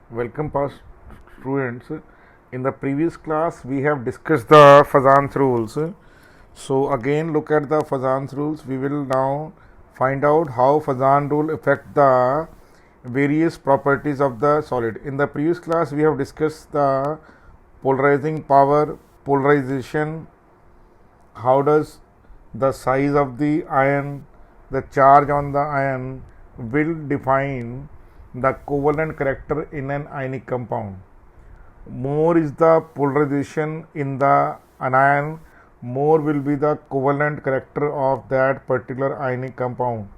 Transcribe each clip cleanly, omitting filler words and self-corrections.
Welcome past students. In the previous class we have discussed the Fazan's rules. So again look at the Fazan's rules. We will now find out how Fazan rule affect the various properties of the solid. In the previous class we have discussed the polarizing power, polarization, how does the size of the ion, the charge on the ion will define the covalent character in an ionic compound. More is the polarization in the anion, more will be the covalent character of that particular ionic compound.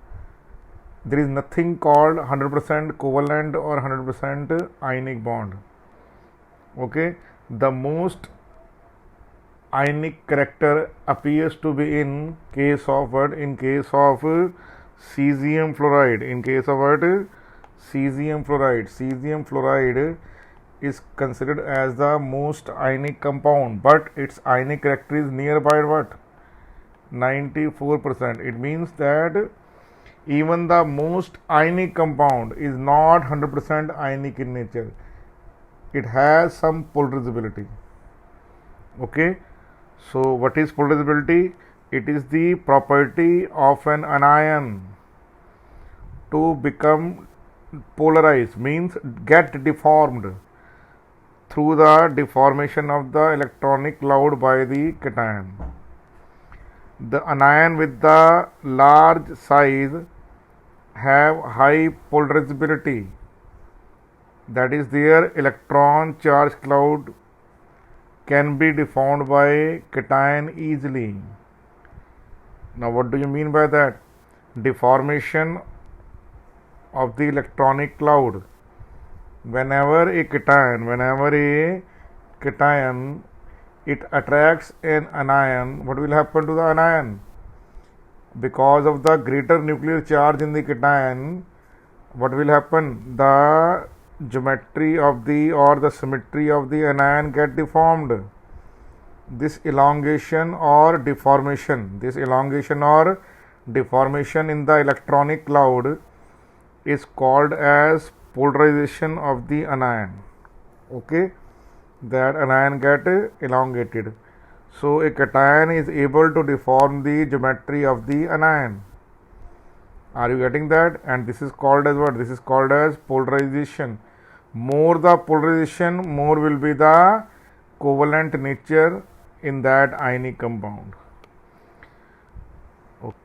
There is nothing called 100% covalent or 100% ionic bond. Okay, the most ionic character appears to be in case of what? In case of cesium fluoride. In case of what? Cesium fluoride. Cesium fluoride is considered as the most ionic compound, but its ionic character is nearby what? 94%. It means that even the most ionic compound is not 100% ionic in nature. It has some polarizability. Okay, so what is polarizability? It is the property of an anion to become polarized, means get deformed through the deformation of the electronic cloud by the cation. The anion with the large size have high polarizability, that is their electron charge cloud can be deformed by cation easily. Now what do you mean by that? Deformation of the electronic cloud. Whenever a cation it attracts an anion, what will happen to the anion? Because of the greater nuclear charge in the cation, what will happen? The geometry of the or the symmetry of the anion get deformed. This elongation or deformation in the electronic cloud is called as polarization of the anion. Okay, that anion get elongated. So a cation is able to deform the geometry of the anion. Are you getting that? And this is called as what? This is called as polarization. More the polarization, more will be the covalent nature in that ionic compound. Okay.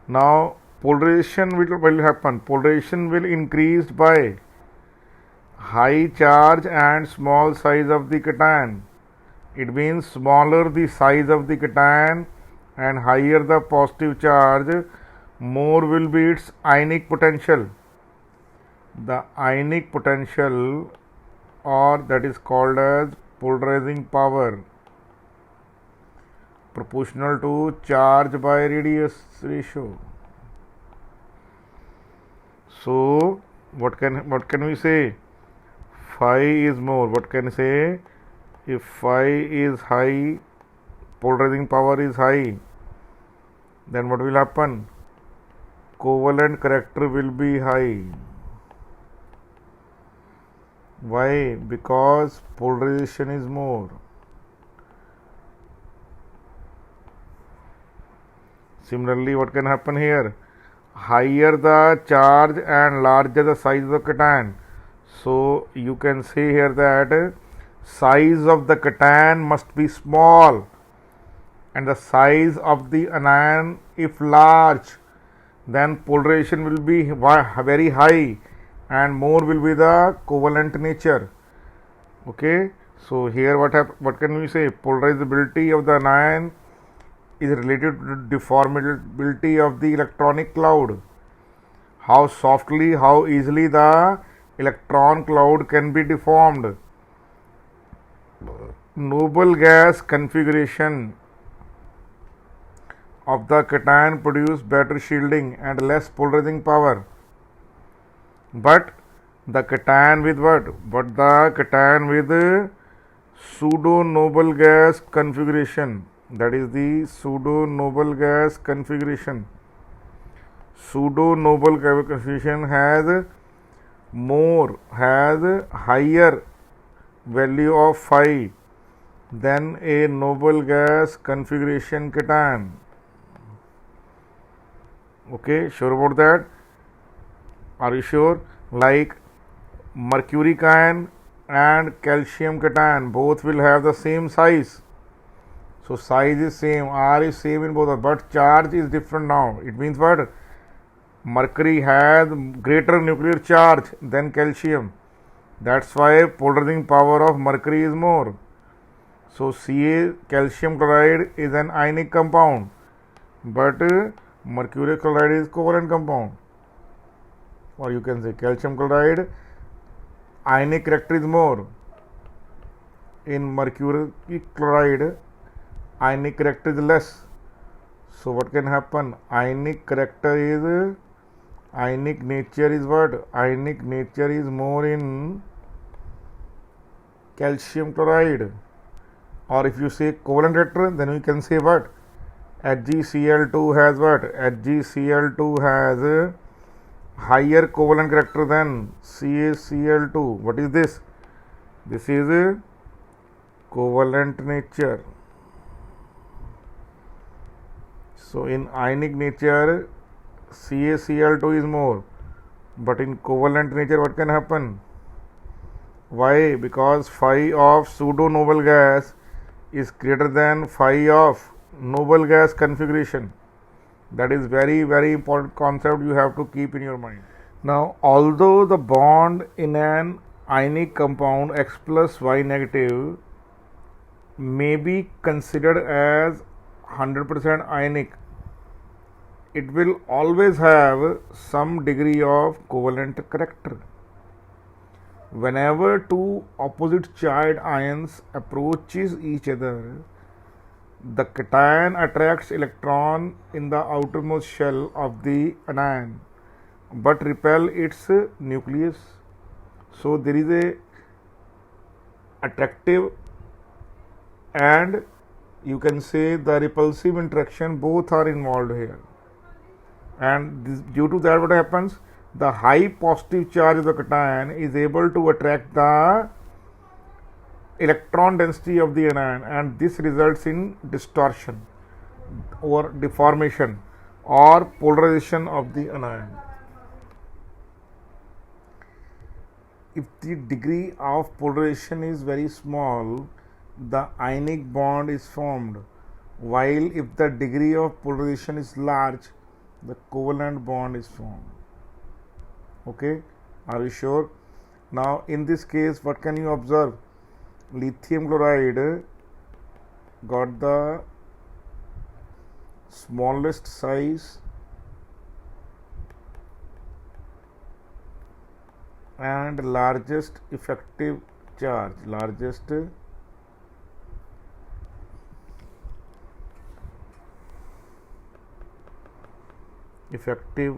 Now polarization will happen. Polarization will increase by high charge and small size of the cation. It means smaller the size of the cation and higher the positive charge, more will be its ionic potential. The ionic potential, or that is called as polarizing power, proportional to charge by radius ratio. So what can we say? Phi is more. What can we say? If phi is high, polarizing power is high, then what will happen? Covalent character will be high. Why? Because polarization is more. Similarly, what can happen here? Higher the charge and larger the size of the cation. So you can say here that size of the cation must be small and the size of the anion if large, then polarization will be very high and more will be the covalent nature. Okay, so here what can we say? Polarizability of the anion is related to deformability of the electronic cloud. How softly, how easily the electron cloud can be deformed. Noble gas configuration of the cation produce better shielding and less polarizing power. But the cation with what? But the cation with pseudo noble gas configuration, that is the pseudo noble gas configuration. Pseudo noble configuration has more, has higher value of phi than a noble gas configuration cation. Okay, sure about that? Are you sure? Like mercury cation and calcium cation both will have the same size. So size is same, R is same in both, but charge is different now. It means what? Mercury has greater nuclear charge than calcium. That's why polarizing power of mercury is more. So Ca, calcium chloride, is an ionic compound, but mercurial chloride is covalent compound. Or you can say calcium chloride ionic character is more. In mercurial chloride ionic character is less. So what can happen? Ionic nature is what? Ionic nature is more in calcium chloride. Or if you say covalent character, then we can say what? HgCl2 has what? HgCl2 has higher covalent character than CaCl2. What is this? This is covalent nature. So in ionic nature CaCl2 is more, but in covalent nature what can happen? Why? Because phi of pseudo noble gas is greater than phi of noble gas configuration. That is very, very important concept you have to keep in your mind. Now, although the bond in an ionic compound X plus Y negative may be considered as 100% ionic, it will always have some degree of covalent character. Whenever two opposite charged ions approaches each other, the cation attracts electron in the outermost shell of the anion but repel its nucleus. So there is a attractive and you can say the repulsive interaction, both are involved here. And this, due to that, what happens? The high positive charge of the cation is able to attract the electron density of the anion, and this results in distortion or deformation or polarization of the anion. If the degree of polarization is very small, the ionic bond is formed, while if the degree of polarization is large, the covalent bond is formed. Okay, are you sure? Now in this case, what can you observe? Lithium chloride got the smallest size and largest effective charge, effective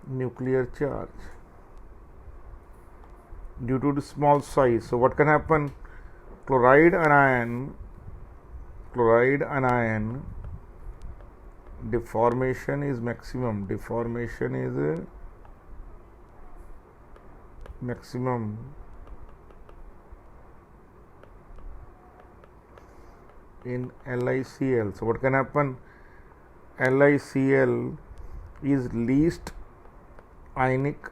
nuclear charge due to the small size. So what can happen? Chloride anion deformation is maximum. In LiCl. So what can happen? LiCl is least ionic,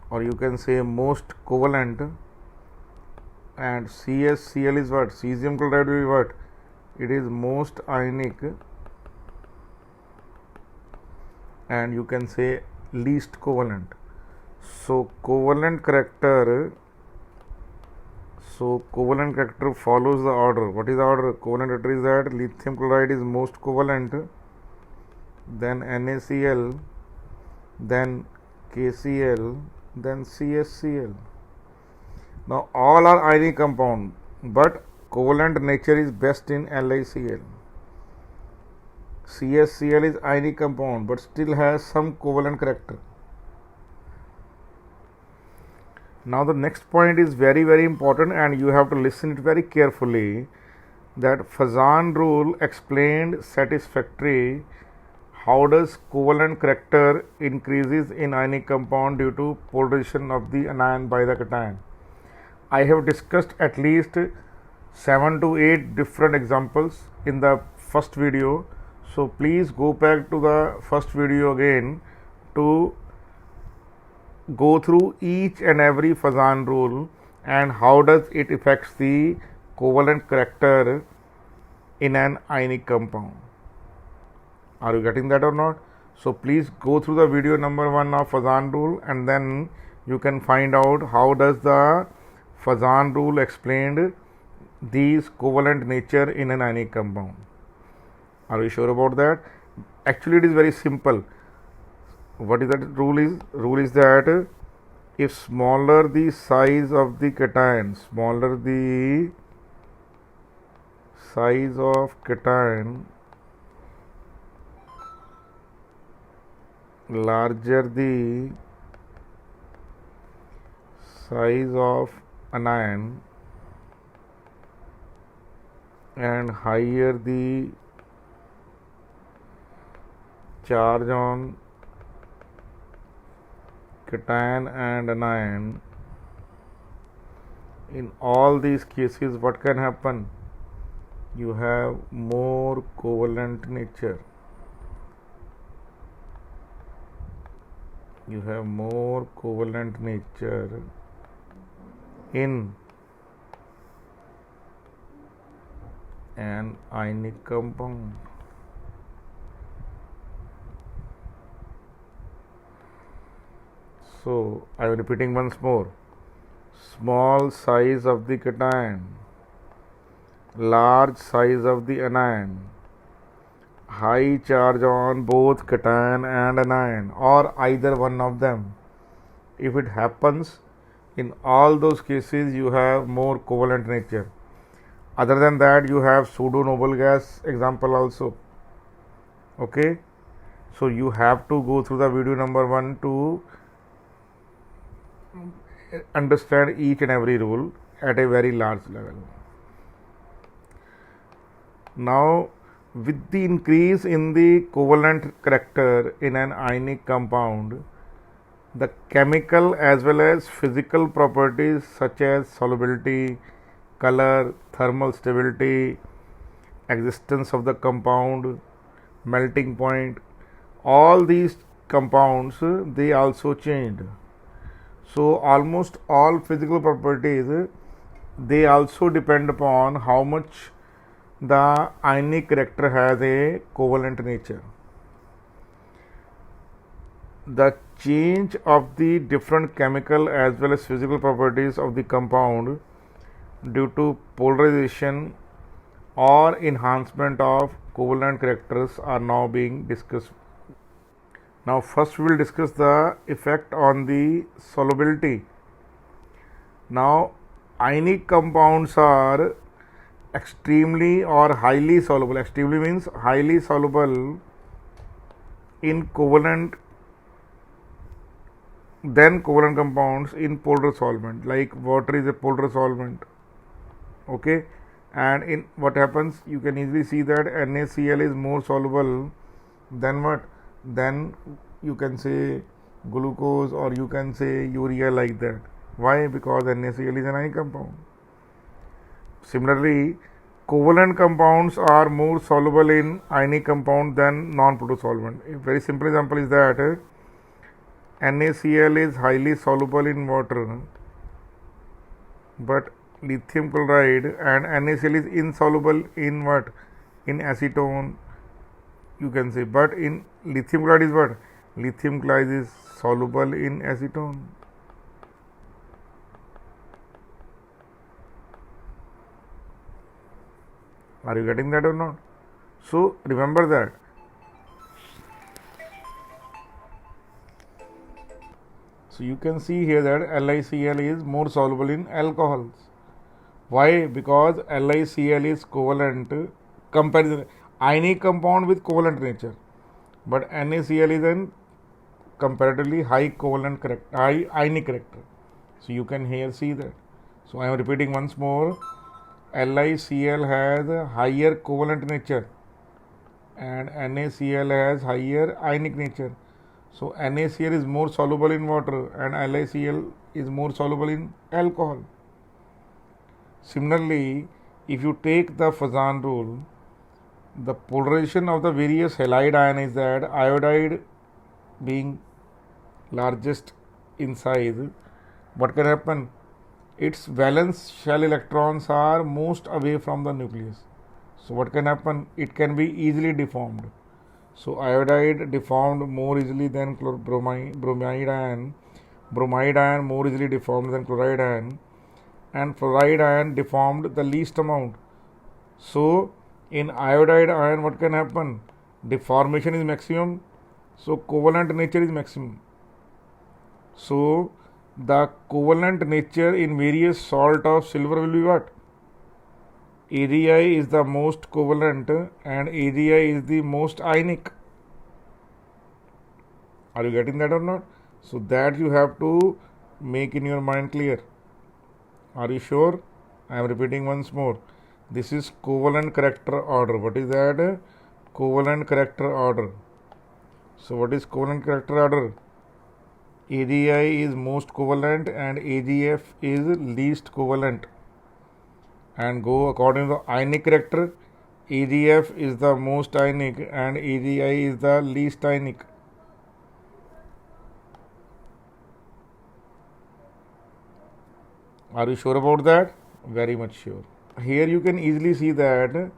or you can say most covalent, and CaCl is what? Cesium chloride will be what? It is most ionic, and you can say least covalent. So covalent character follows the order. What is the order? Covalent character is that lithium chloride is most covalent, then NaCl, then KCl, then CaCl. Now all are ionic compound, but covalent nature is best in LiCl. CaCl is ionic compound but still has some covalent character. Now the next point is very, very important, and you have to listen it very carefully, that Fazan rule explained satisfactorily how does covalent character increases in ionic compound due to polarization of the anion by the cation. I have discussed at least 7 to 8 different examples in the first video, so please go back to the first video again to go through each and every Fazan rule and how does it affects the covalent character in an ionic compound. Are you getting that or not? So please go through the video number 1 of Fazan rule and then you can find out how does the Fazan rule explained these covalent nature in an ionic compound. Are you sure about that? Actually, it is very simple. What is that rule is? Rule is that if smaller the size of the cation, smaller the size of cation, larger the size of anion and higher the charge on cation and anion, in all these cases what can happen? You have more covalent nature. You have more covalent nature in an ionic compound. So I am repeating once more. Small size of the cation, large size of the anion, high charge on both cation and anion or either one of them. If it happens, in all those cases you have more covalent nature. Other than that, you have pseudo noble gas example also. Okay, so you have to go through the video number 1 to understand each and every rule at a very large level. Now, with the increase in the covalent character in an ionic compound, the chemical as well as physical properties such as solubility, color, thermal stability, existence of the compound, melting point, all these compounds they also changed. So almost all physical properties they also depend upon how much the ionic character has a covalent nature. The change of the different chemical as well as physical properties of the compound due to polarization or enhancement of covalent characters are now being discussed. Now first we will discuss the effect on the solubility. Now ionic compounds are extremely or highly soluble. Extremely means highly soluble in covalent than covalent compounds in polar solvent, like water is a polar solvent. Okay, and in what happens, you can easily see that NaCl is more soluble than what? Then you can say glucose or you can say urea, like that. Why? Because NaCl is an ionic compound. Similarly, covalent compounds are more soluble in ionic compound than non-polar solvent. A very simple example is that NaCl is highly soluble in water, but lithium chloride and NaCl is insoluble in what? In acetone, you can say. But in lithium chloride is what? Lithium chloride is soluble in acetone. Are you getting that or not? So remember that. So you can see here that LiCl is more soluble in alcohols. Why? Because LiCl is covalent comparison ionic compound with covalent nature, but NaCl is an comparatively high covalent character, high ionic character. So you can here see that. So I am repeating once more. LiCl has a higher covalent nature and NaCl has higher ionic nature. So NaCl is more soluble in water and LaCl is more soluble in alcohol. Similarly, if you take the Fazan rule, the polarization of the various halide ion is that iodide being largest in size, what can happen? Its valence shell electrons are most away from the nucleus. So what can happen? It can be easily deformed. So iodide deformed more easily than bromide ion. Bromide ion more easily deformed than chloride ion, and fluoride ion deformed the least amount. So in iodide ion, what can happen? Deformation is maximum, so covalent nature is maximum. So the covalent nature in various salt of silver will be what? AgI is the most covalent and AgI is the most ionic. Are you getting that or not? So that you have to make in your mind clear. Are you sure? I am repeating once more. This is covalent character order. What is that? Covalent character order. So what is covalent character order? AgI is most covalent and AgF is least covalent. And go according to the ionic character, AgF is the most ionic and AgI is the least ionic. Are you sure about that? Very much sure. Here you can easily see that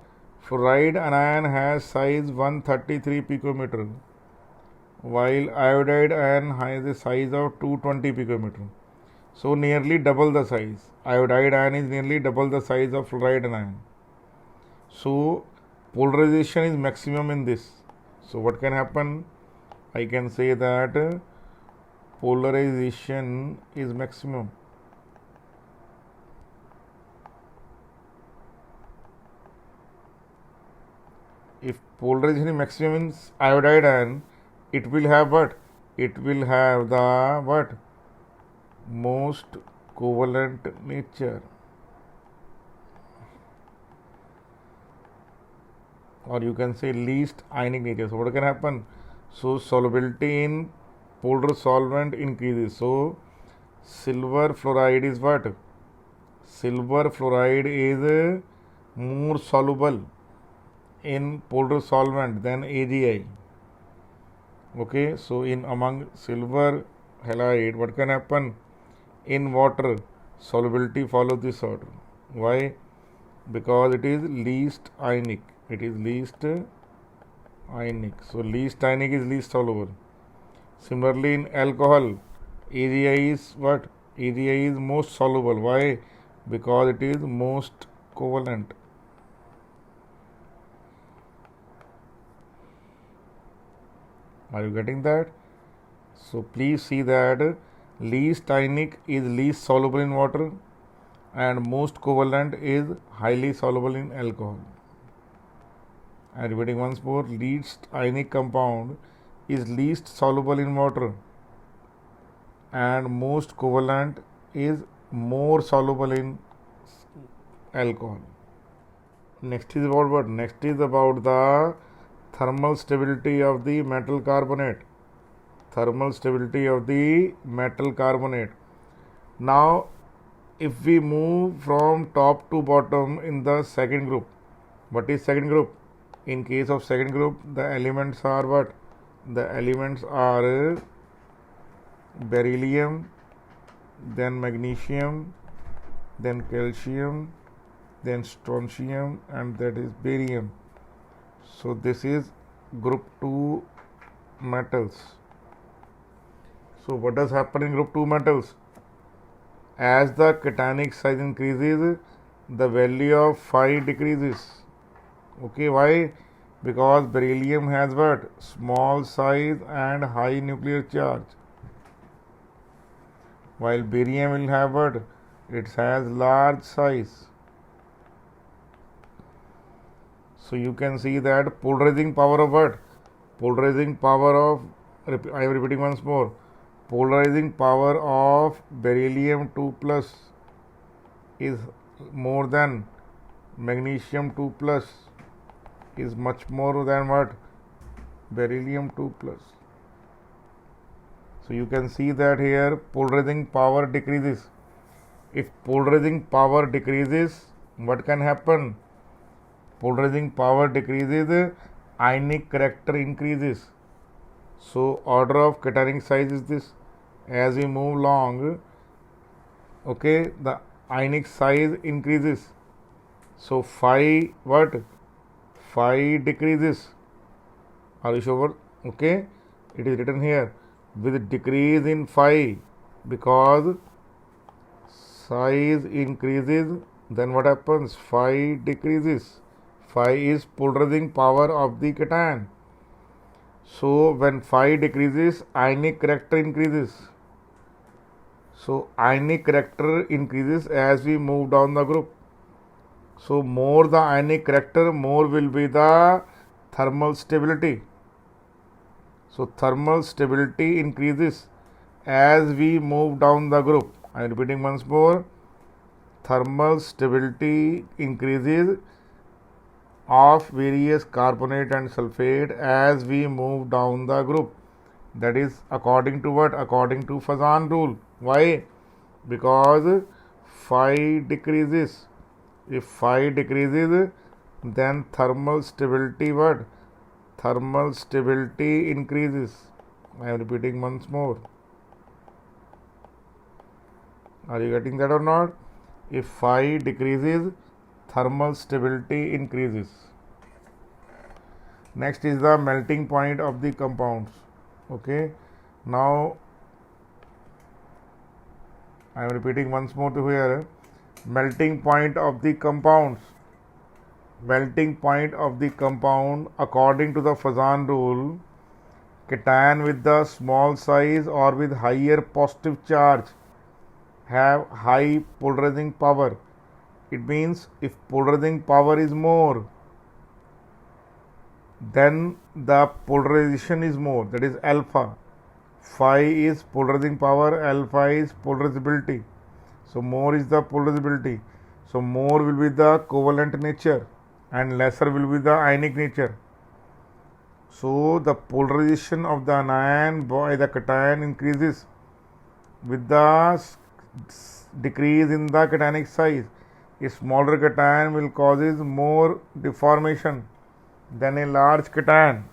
fluoride anion has size 133 picometer, while iodide ion has a size of 220 picometer. So nearly double the size. Iodide ion is nearly double the size of fluoride ion. So polarization is maximum in this. So what can happen? I can say that polarization is maximum. If polarization is maximum in iodide ion, it will have what? It will have the what? Most covalent nature, or you can say least ionic nature. So what can happen? So solubility in polar solvent increases. So silver fluoride is what? Silver fluoride is more soluble in polar solvent than AgI. Okay, so in among silver halide, what can happen? In water, solubility follows this order. Why? Because it is least ionic. It is least ionic. So least ionic is least soluble. Similarly, in alcohol, AgI is what? AgI is most soluble. Why? Because it is most covalent. Are you getting that? So please see that least ionic is least soluble in water and most covalent is highly soluble in alcohol. I am repeating once more, least ionic compound is least soluble in water and most covalent is more soluble in alcohol. Next is about what? Next is about the thermal stability of the metal carbonate. Thermal stability of the metal carbonate. Now, if we move from top to bottom in the second group, what is second group? In case of second group, the elements are what? The elements are beryllium, then magnesium, then calcium, then strontium, and that is barium. So this is group 2 metals. So what does happen in group 2 metals? As the cationic size increases, the value of phi decreases. Okay, why? Because beryllium has what? Small size and high nuclear charge, while barium will have what? It has large size. So you can see that polarizing power of what? Polarizing power of, I am repeating once more, polarizing power of beryllium 2 plus is more than magnesium 2 plus, is much more than what? Beryllium 2 plus. So you can see that here polarizing power decreases. If polarizing power decreases, what can happen? Polarizing power decreases, ionic character increases. So order of cationic size is this. As we move along, okay, the ionic size increases. So phi what? Phi decreases. Are you sure? Okay, it is written here with decrease in phi, because size increases, then what happens? Phi decreases. Phi is polarizing power of the cation. So when phi decreases, ionic character increases. So ionic character increases as we move down the group. So more the ionic character, more will be the thermal stability. So thermal stability increases as we move down the group. I am repeating once more. Thermal stability increases of various carbonate and sulfate as we move down the group. That is according to what? According to Fazan rule. Why? Because phi decreases. If phi decreases, then thermal stability what? Thermal stability increases. I am repeating once more. Are you getting that or not? If phi decreases, thermal stability increases. Next is the melting point of the compounds. Okay. Now I am repeating once more to here. Melting point of the compounds. Melting point of the compound according to the Fazan rule, cation with the small size or with higher positive charge have high polarizing power. It means if polarizing power is more, then the polarization is more, that is alpha. Phi is polarizing power, alpha is polarizability. So more is the polarizability. So more will be the covalent nature and lesser will be the ionic nature. So the polarization of the anion by the cation increases with the decrease in the cationic size. A smaller cation will causes more deformation than a large cation.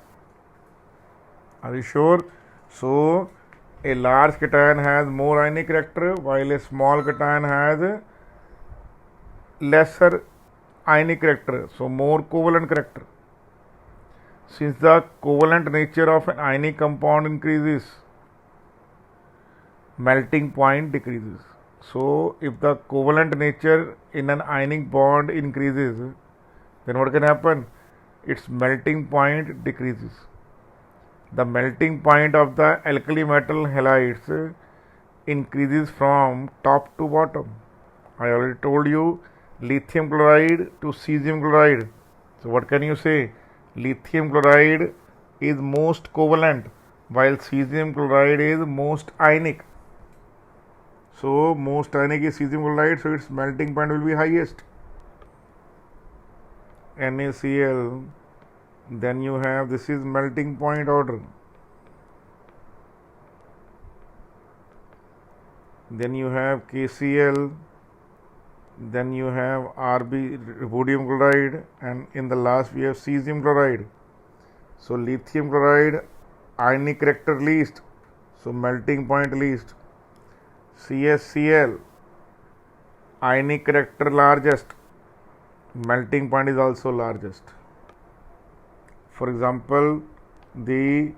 Are you sure? So a large cation has more ionic character while a small cation has lesser ionic character, so more covalent character. Since the covalent nature of an ionic compound increases, melting point decreases. So if the covalent nature in an ionic bond increases, then what can happen? Its melting point decreases. The melting point of the alkali metal halides increases from top to bottom. I already told you, lithium chloride to cesium chloride. So what can you say? Lithium chloride is most covalent while cesium chloride is most ionic. So most ionic is cesium chloride, so its melting point will be highest. NaCl, then you have, this is melting point order. Then you have KCl, then you have Rb, rubidium chloride, and in the last we have cesium chloride. So lithium chloride, ionic character least, so melting point least. CaCl, ionic character largest, melting point is also largest. For example, the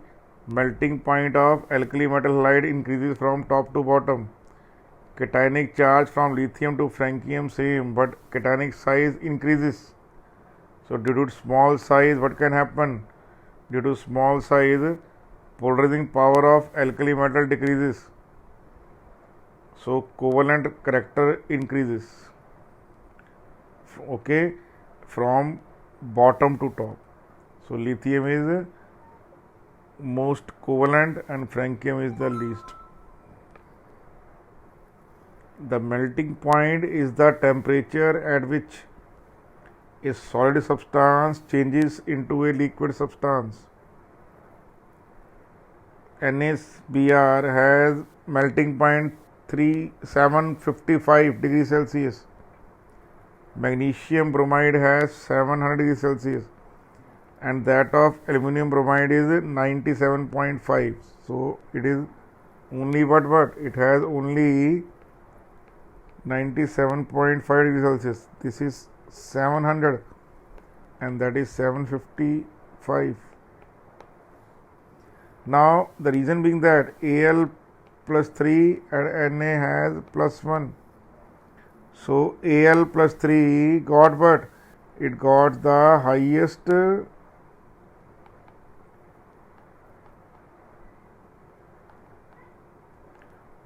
melting point of alkali metal halide increases from top to bottom. Cationic charge from lithium to francium same, but cationic size increases. So due to small size, what can happen? Due to small size, polarizing power of alkali metal decreases. So covalent character increases. Okay, from bottom to top. So lithium is most covalent and francium is the least. The melting point is the temperature at which A solid substance changes into a liquid substance. NaBr has melting point 755 degrees Celsius. Magnesium bromide has 700 degrees Celsius, and that of aluminum bromide is 97.5. So it is only what it has only 97.5 degrees Celsius. This is 700 and that is 755. Now the reason being that Al plus 3 and Na has plus 1. So Al plus 3 got what? It got the highest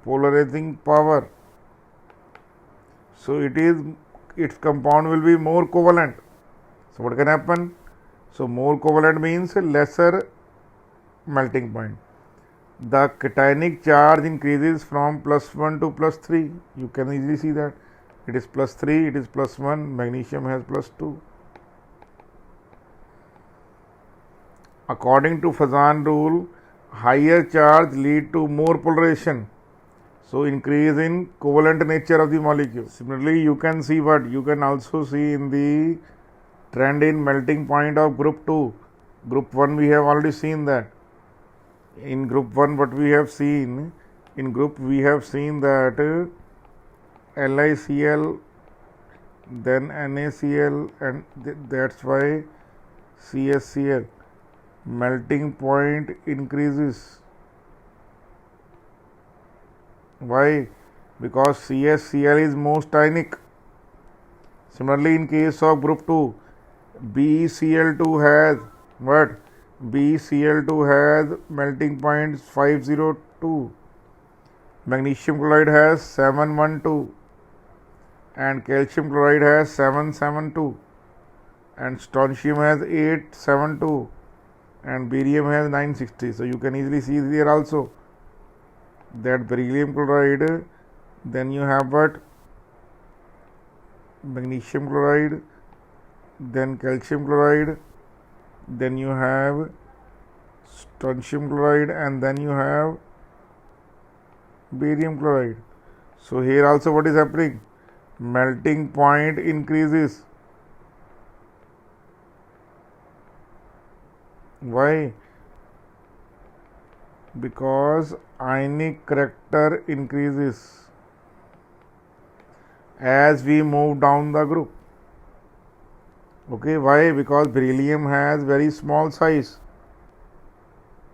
polarizing power. So its compound will be more covalent. So what can happen? So more covalent means lesser melting point. The cationic charge increases from plus 1 to plus 3. You can easily see that. It is plus 3, it is plus 1, magnesium has plus 2. According to Fazan rule, higher charge lead to more polarization. So increase in covalent nature of the molecule. Similarly, you can see what? You can also see in the trend in melting point of group 2. Group 1 we have already seen that. In group 1 what we have seen? In group we have seen that LiCl, then NaCl, and that's why CSCl. Melting point increases. Why? Because CSCl is most ionic. Similarly, in case of group 2, BeCl2 has what? BeCl2 has melting point 502. Magnesium chloride has 712 and calcium chloride has 772 and strontium has 872 and barium has 960. So you can easily see here also that beryllium chloride, then you have what? Magnesium chloride, then calcium chloride, then you have strontium chloride, and then you have barium chloride. So here also what is happening? Melting point increases. Why? Because ionic character increases as we move down the group. Okay, why? Because beryllium has very small size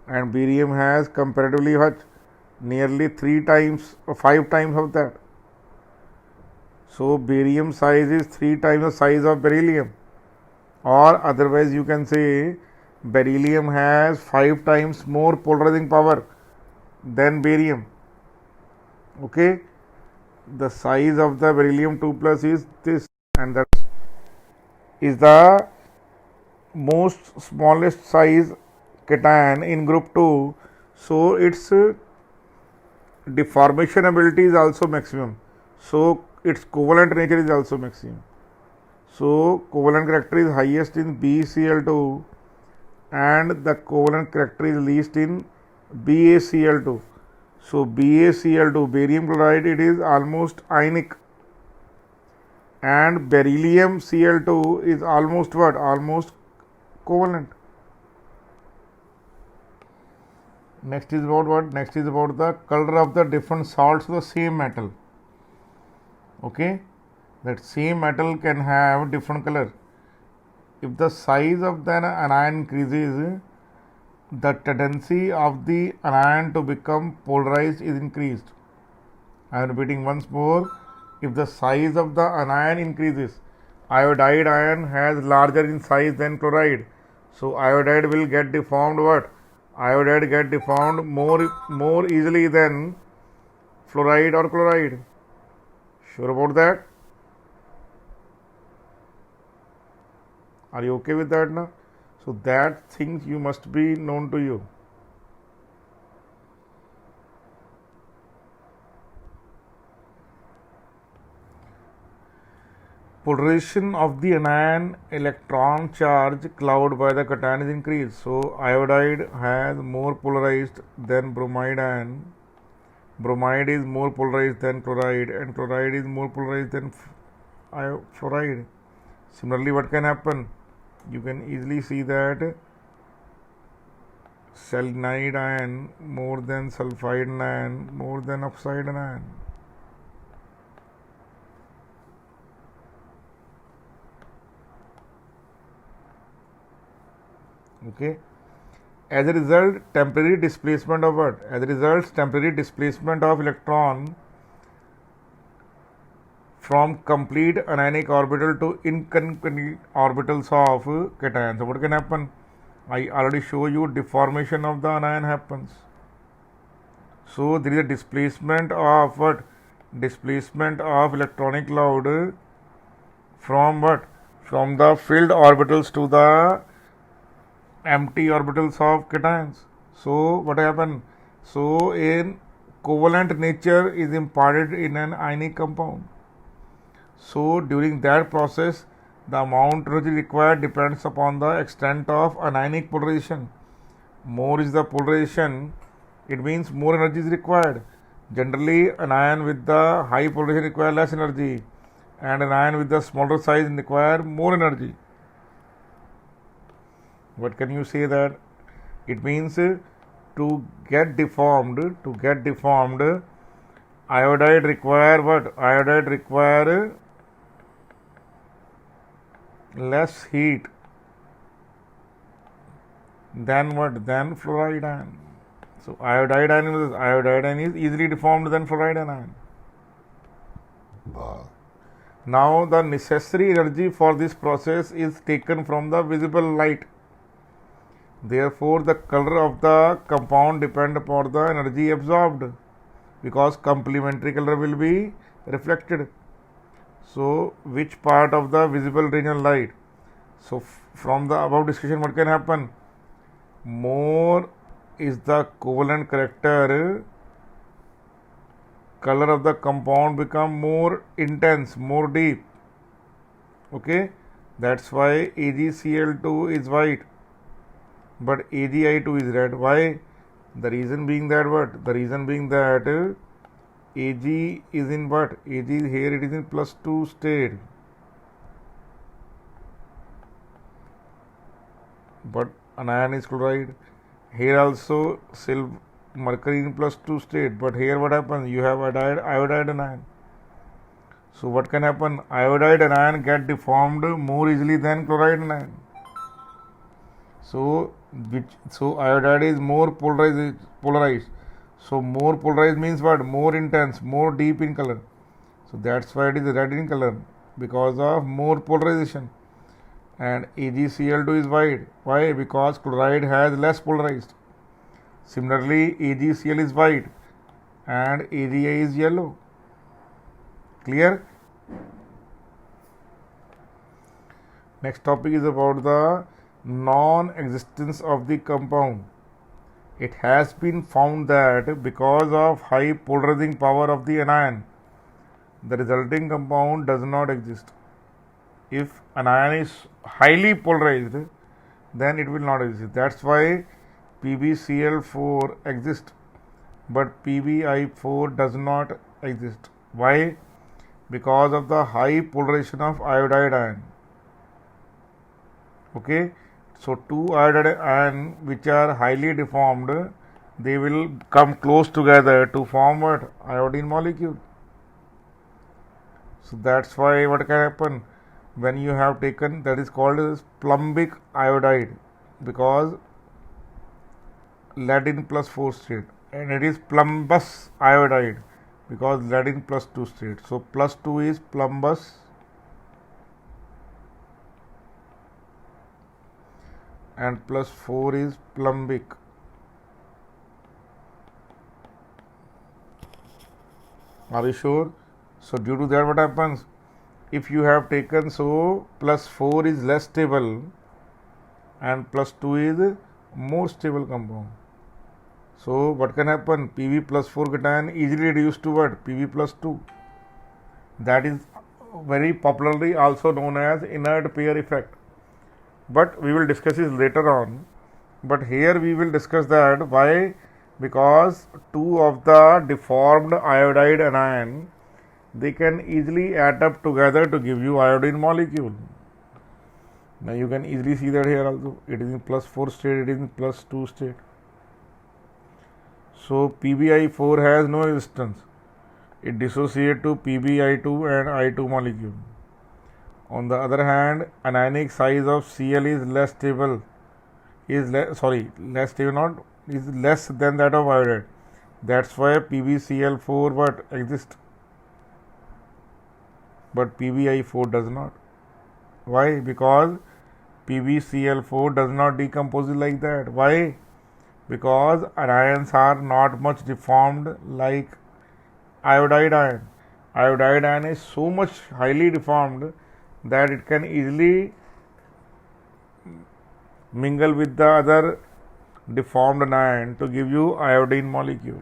and barium has comparatively what? Nearly 3 times or 5 times of that. So barium size is 3 times the size of beryllium, or otherwise you can say beryllium has 5 times more polarizing power than barium. Okay, the size of the beryllium 2 plus is this, and that is the most smallest size cation in group 2. So its deformation ability is also maximum. So its covalent nature is also maximum. So covalent character is highest in BeCl2 and the covalent character is least in BaCl2. So BaCl2, barium chloride, it is almost ionic, and beryllium Cl2 is almost what? Almost covalent. Next is about what? Next is about the color of the different salts of the same metal. Okay, that same metal can have different color. If the size of the anion increases, the tendency of the anion to become polarized is increased. I am repeating once more. If the size of the anion increases, iodide ion has larger in size than chloride. So iodide will get deformed what? Iodide get deformed more easily than fluoride or chloride. Sure about that? Are you okay with that now? So that things you must be known to you. polarization of the anion electron charge cloud by the cation is increased. So iodide has more polarized than bromide ion. Bromide is more polarized than chloride, and chloride is more polarized than fluoride. Similarly, what can happen? You can easily see that selenide ion more than sulfide ion more than oxide ion. Okay. As a result, temporary displacement of what? As a result, temporary displacement of electron from complete anionic orbital to incongruent orbitals of cation. So what can happen? I already show you deformation of the anion happens. So there is a displacement of what? Displacement of electronic cloud from what? From the filled orbitals to the empty orbitals of cations. So what happened? So in covalent nature is imparted in an ionic compound. So during that process, the amount energy required depends upon the extent of anionic polarization. More is the polarization, it means more energy is required. Generally, an ion with the high polarization requires less energy, and an ion with the smaller size require more energy. What can you say that? It means to get deformed, iodide require what? Iodide require less heat than what? Than fluoride ion. So iodide ion is easily deformed than fluoride ion. Now the necessary energy for this process is taken from the visible light. Therefore, the color of the compound depend upon the energy absorbed, because complementary color will be reflected. So, which part of the visible region light? So, from the above discussion, what can happen? More is the covalent character, color of the compound become more intense, more deep. Okay, that's why AgCl2 is white, but AgI2 is red. Why? The reason being that what? The reason being that Ag is in what? Ag here it is in +2 state, but anion is chloride. Here also mercury in +2 state, but here what happens? You have iodide anion. So what can happen? Iodide anion get deformed more easily than chloride anion. So iodide is more polarized. So more polarized means what? More intense, more deep in color. So that's why it is red in color, because of more polarization. And AgCl2 is white. Why? Because chloride has less polarized. Similarly, AgCl is white and AgI is yellow. Clear? Next topic is about the non-existence of the compound. It has been found that because of high polarizing power of the anion, the resulting compound does not exist. If an ion is highly polarized, then it will not exist. That's why PbCl4 exists, but PbI4 does not exist. Why? Because of the high polarization of iodide ion. Okay, so two iodide ion which are highly deformed, they will come close together to form what? Iodine molecule. So that's why what can happen when you have taken, that is called as plumbic iodide, because lead in +4 state, and it is plumbous iodide because lead in +2 state. So +2 is plumbous and +4 is plumbic. Are you sure? So due to that, what happens? If you have taken, so +4 is less stable and +2 is more stable compound. So what can happen? Pb +4 cation easily reduced to what? Pb +2. That is very popularly also known as inert pair effect, but we will discuss this later on. But here we will discuss that why, because two of the deformed iodide anion, they can easily add up together to give you iodine molecule. Now you can easily see that here also it is in +4 state, it is in +2 state. So PbI4 has no resistance, it dissociates to PbI2 and I2 molecule. On the other hand, anionic size of Cl is less stable, less stable, not is less than that of iodide. That's why PbCl4 but exists, but PbI4 does not. Why? Because PbCl4 does not decompose like that. Why? Because anions are not much deformed like iodide ion. Iodide ion is so much highly deformed that it can easily mingle with the other deformed anion to give you iodine molecule.